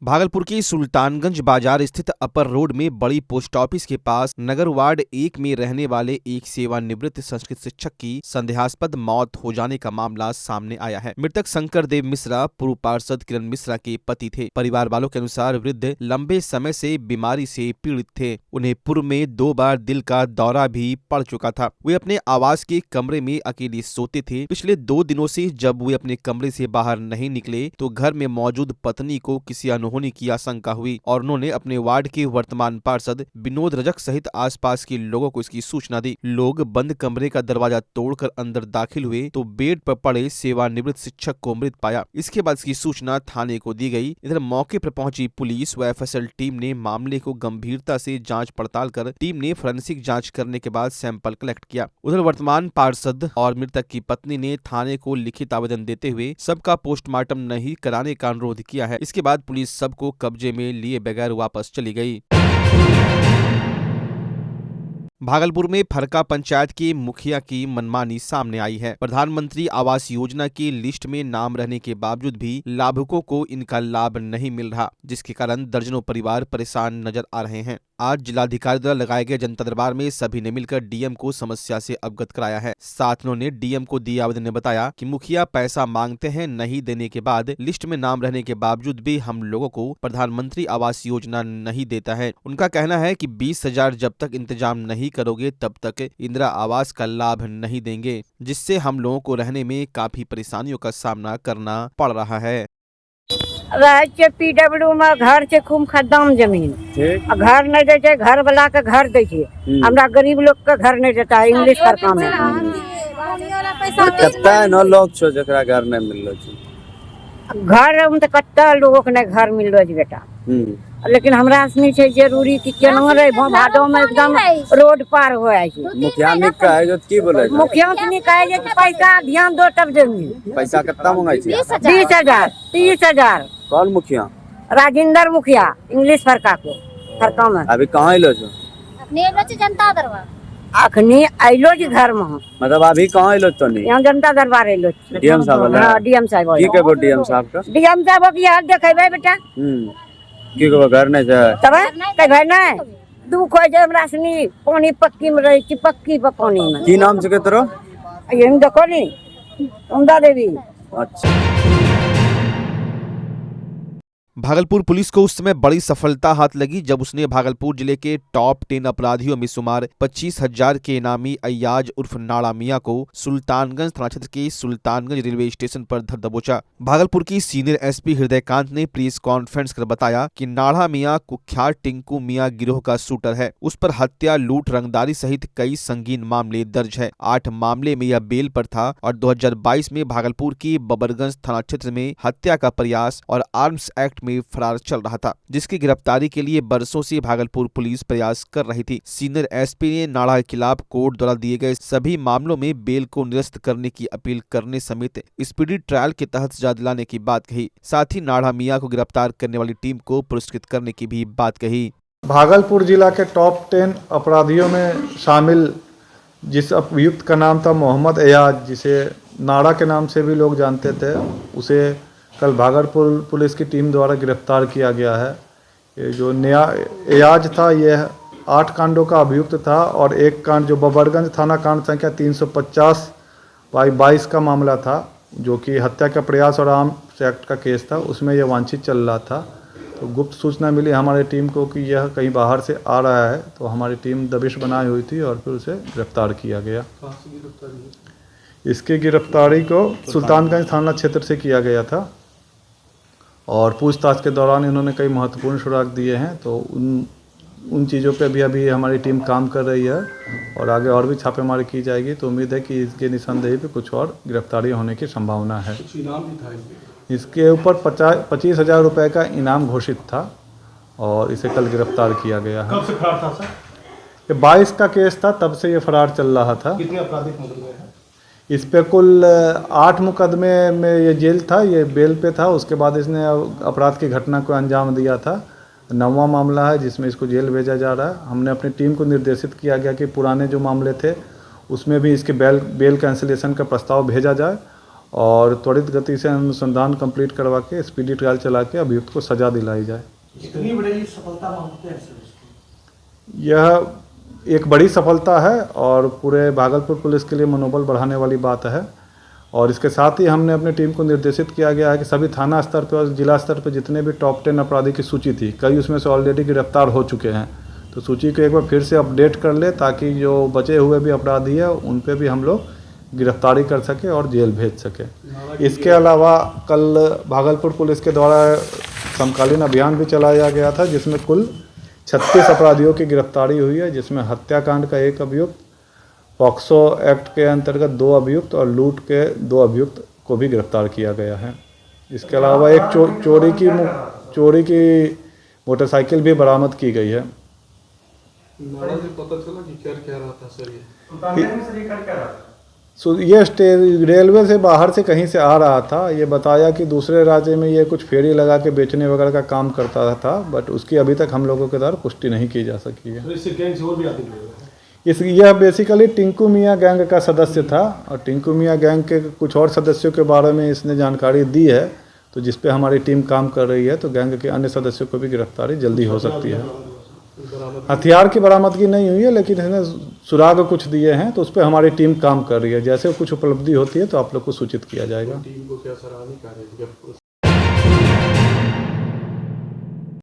भागलपुर के सुल्तानगंज बाजार स्थित अपर रोड में बड़ी पोस्ट ऑफिस के पास नगर वार्ड 1 में रहने वाले एक सेवानिवृत्त संस्कृत शिक्षक की संदेहास्पद मौत हो जाने का मामला सामने आया है। मृतक शंकर देव मिश्रा पूर्व पार्षद किरण मिश्रा के पति थे। परिवार वालों के अनुसार वृद्ध लंबे समय से बीमारी से पीड़ित थे। उन्हें पूर्व में 2 बार दिल का दौरा भी पड़ चुका था। वे अपने आवास के कमरे में अकेले सोते थे। पिछले 2 दिनों से जब वे अपने कमरे से बाहर नहीं निकले तो घर में मौजूद पत्नी को किसी होने की आशंका हुई और उन्होंने अपने वार्ड के वर्तमान पार्षद विनोद रजक सहित आसपास के लोगों को इसकी सूचना दी। लोग बंद कमरे का दरवाजा तोड़कर अंदर दाखिल हुए तो बेड पर पड़े सेवानिवृत्त शिक्षक को मृत पाया। इसके बाद इसकी सूचना थाने को दी गई। इधर मौके पर पहुंची पुलिस व एफएसएल टीम ने मामले को गंभीरता से जांच पड़ताल कर टीम ने फोरेंसिक जांच करने के बाद सैंपल कलेक्ट किया। उधर वर्तमान पार्षद और मृतक की पत्नी ने थाने को लिखित आवेदन देते हुए सबका पोस्टमार्टम नहीं कराने का अनुरोध किया है। इसके बाद पुलिस सबको कब्जे में लिए बगैर वापस चली गई। भागलपुर में फरका पंचायत के मुखिया की मनमानी सामने आई है। प्रधानमंत्री आवास योजना की लिस्ट में नाम रहने के बावजूद भी लाभुकों को इनका लाभ नहीं मिल रहा, जिसके कारण दर्जनों परिवार परेशान नजर आ रहे हैं। आज जिलाधिकारी द्वारा लगाए गए जनता दरबार में सभी ने मिलकर डीएम को समस्या से अवगत कराया है। साथ उन्होंने डीएम को दिए आवेदन में बताया कि मुखिया पैसा मांगते हैं, नहीं देने के बाद लिस्ट में नाम रहने के बावजूद भी हम लोगों को प्रधानमंत्री आवास योजना नहीं देता है। उनका कहना है कि 20,000 जब तक इंतजाम नहीं करोगे तब तक इंदिरा आवास का लाभ नहीं देंगे, जिससे हम लोगों को रहने में काफी परेशानियों का सामना करना पड़ रहा है। पीडब्ल्यू में घर से खूब खदाम जमीन घर नहीं देते, घर वाला के घर देते, हमरा गरीब लोग के घर नहीं देता। इंग्लिश पर काम है। कितना है लोग छो जकरा घर नहीं मिल रहा घर हम तो कत्ता लोगों के नहीं घर मिल रहा बेटा। लेकिन हमरा सनी छै जरूरी कि केना रे भादो में एकदम रोड पार हो जाए छै। मुखिया ने कहे जो की बोले मुखिया ने कहे जे कि पैसा ध्यान दो तब देंगे। पैसा कितना मांगे छै? 20,000 30,000। कौन मुखिया? राजेंद्र मुखिया इंग्लिश फरका को फरका में। अभी कहाँ आइलो छो? अपने आइलो छ जनता दरबार। अखनी आइलो जी घर में। मतलब अभी कहाँ आइलो तो नहीं? यहाँ जनता दरबार आइलो। डीएम साहब? हां डीएम साहब। की कहबो डीएम साहब का? डीएम साहब की हाल देखेबे बेटा। की कहबो घर नहीं छै? तब कहबे नहीं दुख हो जे हमरा सनी पानी पक्की में रही छी, पक्की पे पानी में। की नाम छै तोरो? ये देखो नी उमदा देवी। अच्छा। भागलपुर पुलिस को उस समय बड़ी सफलता हाथ लगी जब उसने भागलपुर जिले के टॉप 10 अपराधियों में शुमार 25,000 के इनामी अय्याज उर्फ नाड़ा मियां को सुल्तानगंज थाना क्षेत्र के सुल्तानगंज रेलवे स्टेशन पर धर दबोचा। भागलपुर की सीनियर एसपी हृदयकांत ने प्रेस कॉन्फ्रेंस कर बताया कि नाड़ा मियां कुख्यात टिंकू मियां गिरोह का शूटर है। उस पर हत्या, लूट, रंगदारी सहित कई संगीन मामले दर्ज है। 8 मामले में यह बेल पर था और 2022 में भागलपुर की बबरगंज थाना क्षेत्र में हत्या का प्रयास और आर्म्स एक्ट में फरार चल रहा था, जिसकी गिरफ्तारी के लिए बरसों से भागलपुर पुलिस प्रयास कर रही थी। सीनियर एसपी ने नाड़ा के खिलाफ कोर्ट द्वारा दिए गए सभी मामलों में बेल को निरस्त करने की अपील करने समेत स्पीडी ट्रायल के तहत सजा दिलाने की बात कही। साथ ही नाड़ा मियां को गिरफ्तार करने वाली टीम को पुरस्कृत करने की भी बात कही। भागलपुर जिला के टॉप 10 अपराधियों में शामिल जिस अभियुक्त का नाम था मोहम्मद एयाज, जिसे नाड़ा के नाम से भी लोग जानते थे, उसे कल भागलपुर पुलिस की टीम द्वारा गिरफ्तार किया गया है। ये जो नया एयाज था ये 8 कांडों का अभियुक्त था और एक कांड जो बबरगंज थाना कांड संख्या 350/22 का मामला था, जो कि हत्या का प्रयास और आर्म्स एक्ट का केस था, उसमें यह वांछित चल रहा था। तो गुप्त सूचना मिली हमारी टीम को कि यह कहीं बाहर से आ रहा है, तो हमारी टीम दबिश बनाई हुई थी और फिर उसे गिरफ्तार किया गया। इसकी गिरफ्तारी को सुल्तानगंज थाना क्षेत्र से किया गया था और पूछताछ के दौरान इन्होंने कई महत्वपूर्ण सुराग दिए हैं। तो उन चीज़ों पे अभी हमारी टीम काम कर रही है और आगे और भी छापेमारी की जाएगी। तो उम्मीद है कि इसके निशानदेही पे कुछ और गिरफ्तारी होने की संभावना है। इसके ऊपर 25,000 रुपये का इनाम घोषित था और इसे कल गिरफ्तार किया गया है। कब से फरार था सर? ये 22 का केस था, तब से ये फरार चल रहा था। कितने आपराधिक मुकदमे हैं? इस पे कुल 8 मुकदमे में ये जेल था, ये बेल पे था। उसके बाद इसने अपराध की घटना को अंजाम दिया था। 9वां मामला है जिसमें इसको जेल भेजा जा रहा है। हमने अपनी टीम को निर्देशित किया गया कि पुराने जो मामले थे उसमें भी इसके बेल कैंसिलेशन का प्रस्ताव भेजा जाए और त्वरित गति से अनुसंधान कंप्लीट करवा के स्पीडी ट्रायल चला के अभियुक्त को सजा दिलाई जाए। कितनी बड़ी सफलता मानते हैं सर इसको? यह एक बड़ी सफलता है और पूरे भागलपुर पुलिस के लिए मनोबल बढ़ाने वाली बात है। और इसके साथ ही हमने अपनी टीम को निर्देशित किया गया है कि सभी थाना स्तर पर और जिला स्तर पर जितने भी टॉप 10 अपराधी की सूची थी, कई उसमें से ऑलरेडी गिरफ्तार हो चुके हैं, तो सूची को एक बार फिर से अपडेट कर ले ताकि जो बचे हुए भी अपराधी है उन पे भी हम लोग गिरफ्तारी कर सके और जेल भेज सके। इसके अलावा कल भागलपुर पुलिस के द्वारा समकालीन अभियान भी चलाया गया था जिसमें कुल 36 अपराधियों की गिरफ्तारी हुई है, जिसमें हत्याकांड का 1 अभियुक्त, पॉक्सो एक्ट के अंतर्गत 2 अभियुक्त और लूट के 2 अभियुक्त को भी गिरफ्तार किया गया है। इसके अलावा एक चोरी की मोटरसाइकिल भी बरामद की गई है। नारा से पता चला कि क्या रहा था सर ये रेलवे से बाहर से कहीं से आ रहा था। ये बताया कि दूसरे राज्य में ये कुछ फेरी लगा के बेचने वगैरह का काम करता था, बट उसकी अभी तक हम लोगों के द्वारा पुष्टि नहीं की जा सकी है। तो इससे गैंग से और भी आदमी लोग हैं? यह बेसिकली टिंकू मियाँ गैंग का सदस्य था और टिंकू मियाँ गैंग के कुछ और सदस्यों के बारे में इसने जानकारी दी है, तो जिस पे हमारी टीम काम कर रही है, तो गैंग के अन्य सदस्यों को भी गिरफ्तारी जल्दी हो सकती है। हथियार की बरामदगी नहीं हुई है, लेकिन इसने सुराग कुछ दिए हैं, तो उस पर हमारी टीम काम कर रही है। जैसे कुछ उपलब्धि होती है तो आप लोग को सूचित किया जाएगा। टीम को क्या सराहनीय कार्य?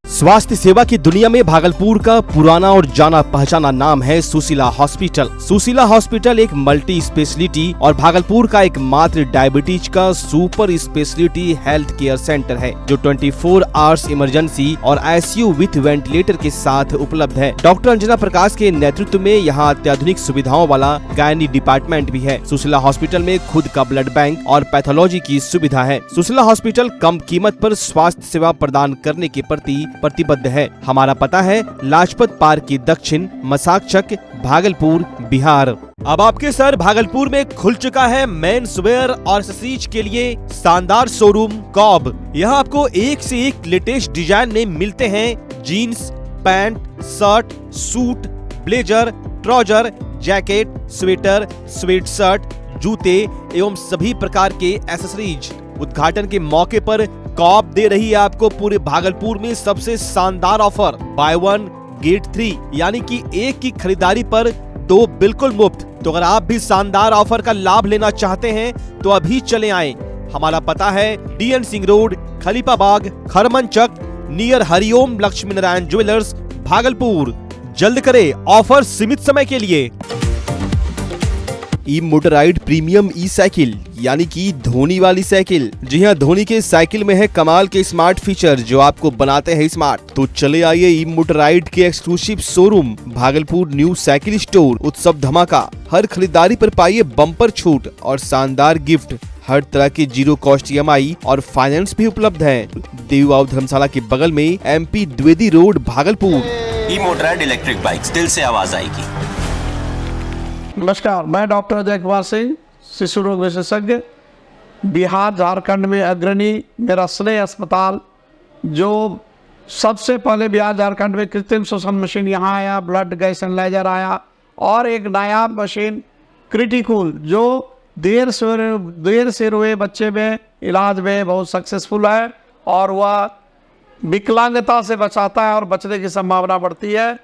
स्वास्थ्य सेवा की दुनिया में भागलपुर का पुराना और जाना पहचाना नाम है सुशीला हॉस्पिटल। सुशीला हॉस्पिटल एक मल्टी स्पेशलिटी और भागलपुर का एकमात्र डायबिटीज का super speciality health care centre है, जो 24 आवर्स इमरजेंसी और आईसीयू विथ वेंटिलेटर के साथ उपलब्ध है। डॉक्टर अंजना प्रकाश के नेतृत्व में यहाँ अत्याधुनिक सुविधाओं वाला गायनी डिपार्टमेंट भी है। सुशीला हॉस्पिटल में खुद का ब्लड बैंक और पैथोलॉजी की सुविधा है। सुशीला हॉस्पिटल कम कीमत पर स्वास्थ्य सेवा प्रदान करने के प्रति प्रतिबद्ध है। हमारा पता है लाजपत पार्क की दक्षिण, मसाकचक, भागलपुर, बिहार। अब आपके सर भागलपुर में खुल चुका है मेंस वेयर और एक्सेसरीज के लिए शानदार शोरूम कॉब। यहाँ आपको एक से एक लेटेस्ट डिजाइन में मिलते हैं jeans, pant, shirt, suit, blazer, trouser, jacket, sweater, sweat shirt, जूते एवं सभी प्रकार के एक्सेसरीज। उद्घाटन के मौके पर कॉप दे रही है आपको पूरे भागलपुर में सबसे शानदार ऑफर, बाय 1 गेट 3, यानी कि एक की खरीदारी पर 2 बिल्कुल मुफ्त। तो अगर आप भी शानदार ऑफर का लाभ लेना चाहते हैं तो अभी चले आएं। हमारा पता है DN Singh road, Khalifabagh, Kharmanchak, near Hariom Lakshmi Narayan jewellers, Bhagalpur. जल्द करें, ऑफर सीमित समय के लिए। ई मोटराइड प्रीमियम ई साइकिल यानी कि धोनी वाली साइकिल। जी हाँ, धोनी के साइकिल में है कमाल के स्मार्ट फीचर जो आपको बनाते हैं स्मार्ट। तो चले आइए ई मोटराइड के exclusive showroom Bhagalpur new cycle store. उत्सव धमाका, हर खरीदारी पर पाइए बम्पर छूट और शानदार गिफ्ट। हर तरह के 0 कॉस्ट EMI और फाइनेंस भी उपलब्ध है। देववाव धर्मशाला के बगल में MP द्विवेदी रोड, भागलपुर। ई मोटराइड इलेक्ट्रिक बाइक्स, दिल से आवाज आएगी। नमस्कार, मैं डॉक्टर अजय कुमार सिंह, शिशु रोग विशेषज्ञ, बिहार झारखंड में अग्रणी। मेरा स्नेह अस्पताल जो सबसे पहले बिहार झारखंड में कृत्रिम श्वसन मशीन यहाँ आया, ब्लड गैस एनालाइजर आया, और एक नया मशीन क्रिटिकल जो देर से रोए बच्चे में इलाज में बहुत सक्सेसफुल है और वह विकलांगता से बचाता है और बचने की संभावना बढ़ती है।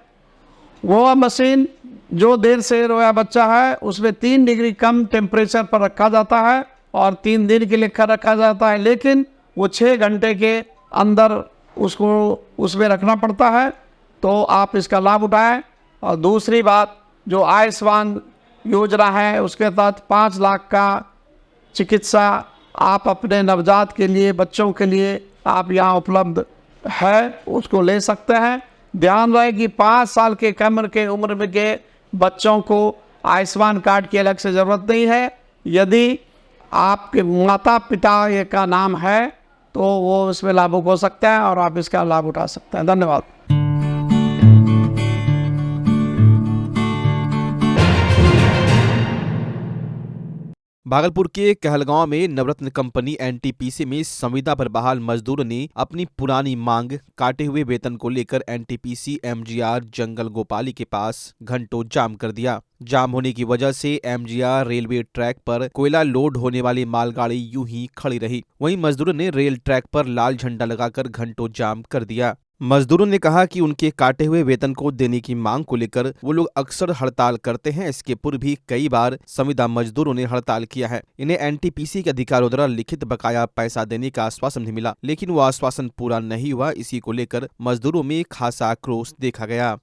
वह मशीन जो देर से रोया बच्चा है उसमें 3 डिग्री कम टेम्परेचर पर रखा जाता है और 3 दिन के लिए रखा जाता है, लेकिन वो 6 घंटे के अंदर उसको उसमें रखना पड़ता है। तो आप इसका लाभ उठाएं। और दूसरी बात, जो आयुष्मान योजना है उसके तहत 5 लाख का चिकित्सा आप अपने नवजात के लिए, बच्चों के लिए आप यहाँ उपलब्ध है, उसको ले सकते हैं। ध्यान रहे कि 5 साल के कम के उम्र में के बच्चों को आयुष्मान कार्ड की अलग से ज़रूरत नहीं है। यदि आपके माता पिता का नाम है तो वो इसमें लाभुक हो सकता है और आप इसका लाभ उठा सकते हैं। धन्यवाद। भागलपुर के कहलगांव में नवरत्न कंपनी एनटीपीसी में संविदा पर बहाल मजदूरों ने अपनी पुरानी मांग काटे हुए वेतन को लेकर एनटीपीसी एमजीआर जंगल गोपाली के पास घंटों जाम कर दिया। जाम होने की वजह से एमजीआर रेलवे ट्रैक पर कोयला लोड होने वाली मालगाड़ी यूं ही खड़ी रही। वहीं मजदूरों ने रेल ट्रैक पर लाल झंडा लगाकर घंटों जाम कर दिया। मजदूरों ने कहा कि उनके काटे हुए वेतन को देने की मांग को लेकर वो लोग अक्सर हड़ताल करते हैं। इसके पूर्व भी कई बार संविदा मजदूरों ने हड़ताल किया है। इन्हें एनटीपीसी के अधिकारियों द्वारा लिखित बकाया पैसा देने का आश्वासन भी मिला, लेकिन वो आश्वासन पूरा नहीं हुआ। इसी को लेकर मजदूरों में खासा आक्रोश देखा गया।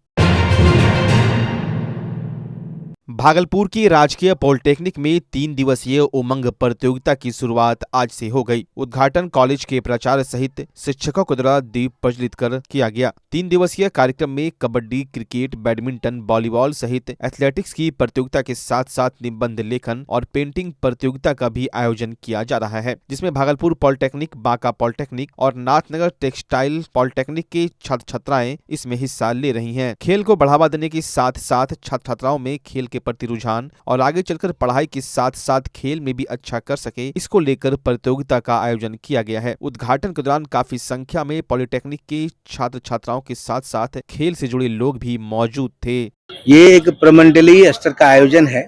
भागलपुर की राजकीय पॉलिटेक्निक में 3 दिवसीय उमंग प्रतियोगिता की शुरुआत आज से हो गई। उद्घाटन कॉलेज के प्राचार्य सहित शिक्षकों के द्वारा दीप प्रज्वलित कर किया गया। 3 दिवसीय कार्यक्रम में कबड्डी, क्रिकेट, बैडमिंटन, वॉलीबॉल सहित एथलेटिक्स की प्रतियोगिता के साथ साथ निबंध लेखन और पेंटिंग प्रतियोगिता का भी आयोजन किया जा रहा है, जिसमें भागलपुर पॉलिटेक्निक, बांका पॉलिटेक्निक और नाथनगर टेक्सटाइल पॉलिटेक्निक के छात्र छात्राएं इसमें हिस्सा ले रही हैं। खेल को बढ़ावा देने के साथ साथ छात्र छात्राओं में खेल के प्रति रुझान और आगे चलकर पढ़ाई के साथ साथ खेल में भी अच्छा कर सके, इसको लेकर प्रतियोगिता का आयोजन किया गया है। उद्घाटन के दौरान काफी संख्या में पॉलिटेक्निक के छात्र छात्राओं के साथ साथ खेल से जुड़े लोग भी मौजूद थे। ये एक प्रमंडलीय स्तर का आयोजन है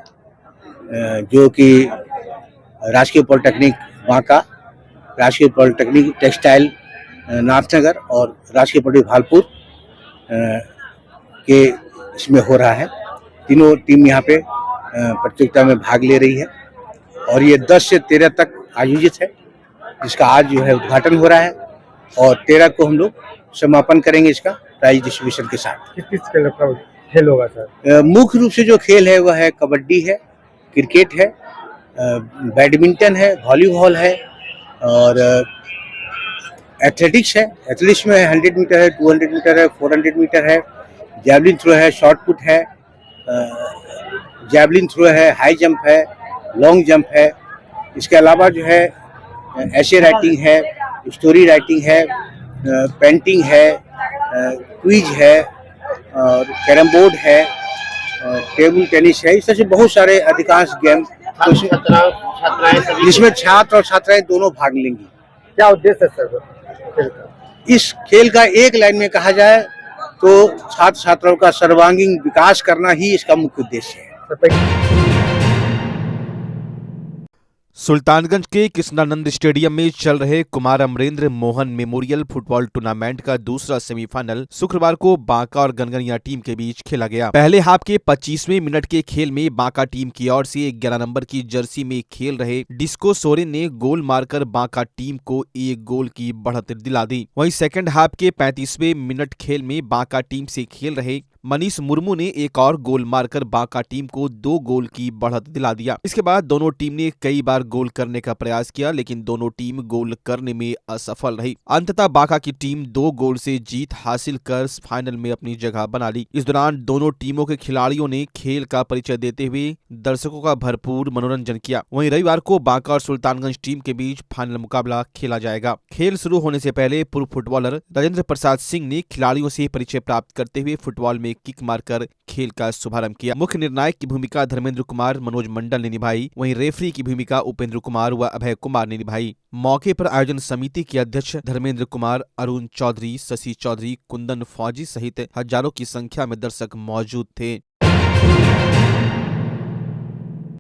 जो कि राजकीय पॉलिटेक्निक बांका, राजकीय पॉलिटेक्निक टेक्सटाइल नाथनगर और राजकीय पॉलिटेक्निक भागलपुर के इसमें हो रहा है। तीनों टीम यहाँ पे प्रतियोगिता में भाग ले रही है और ये 10 से 13 तक आयोजित है, जिसका आज जो है उद्घाटन हो रहा है और 13 को हम लोग समापन करेंगे इसका प्राइज डिस्ट्रीब्यूशन के साथ। किस खेल होगा सर? मुख्य रूप से जो खेल है वह है कबड्डी है, क्रिकेट है, बैडमिंटन है, वॉलीबॉल है और एथलेटिक्स है। एथलेटिक्स में 100 मीटर है, 200 मीटर है, 400 मीटर है, जैवलिन थ्रो है, शॉर्ट पुट है, जैवलिन थ्रो है, हाई जंप है, लॉन्ग जंप है। इसके अलावा जो है ऐसे राइटिंग है, स्टोरी राइटिंग है, पेंटिंग है, क्विज है और कैरम बोर्ड है, टेबल टेनिस है। इस तरह से बहुत सारे अधिकांश गेम जिसमें छात्र और छात्राएं दोनों भाग लेंगी। क्या उद्देश्य है सर? इस खेल का एक लाइन में कहा जाए तो छात्र छात्राओं का सर्वांगीण विकास करना ही इसका मुख्य उद्देश्य है। सुल्तानगंज के कृष्णानंद स्टेडियम में चल रहे Kumar Amarendra Mohan memorial football tournament का दूसरा सेमीफाइनल शुक्रवार को बांका और गनगनिया टीम के बीच खेला गया। पहले हाफ के 25वें मिनट के खेल में बांका टीम की ओर से 11 नंबर की जर्सी में खेल रहे डिस्को सोरेन ने गोल मारकर बांका टीम को 1 गोल की बढ़त दिला दी। वहीं सेकंड हाफ के 35वें मिनट खेल में बांका टीम से खेल रहे मनीष मुर्मू ने एक और गोल मारकर बांका टीम को 2 गोल की बढ़त दिला दिया। इसके बाद दोनों टीम ने कई बार गोल करने का प्रयास किया, लेकिन दोनों टीम गोल करने में असफल रही। अंततः बांका की टीम 2 गोल से जीत हासिल कर फाइनल में अपनी जगह बना ली। इस दौरान दोनों टीमों के खिलाड़ियों ने खेल का परिचय देते हुए दर्शकों का भरपूर मनोरंजन किया। वहीं रविवार को बांका और सुल्तानगंज टीम के बीच फाइनल मुकाबला खेला जाएगा। खेल शुरू होने से पहले पूर्व फुटबॉलर राजेंद्र प्रसाद सिंह ने खिलाड़ियों से परिचय प्राप्त करते हुए फुटबॉल में किक मारकर खेल का शुभारंभ किया। मुख्य निर्णायक की भूमिका धर्मेंद्र कुमार मनोज मंडल ने निभाई। वहीं रेफरी की भूमिका उपेंद्र कुमार व अभय कुमार ने निभाई। मौके पर आयोजन समिति के अध्यक्ष धर्मेंद्र कुमार, अरुण चौधरी, शशि चौधरी, कुंदन फौजी सहित हजारों की संख्या में दर्शक मौजूद थे।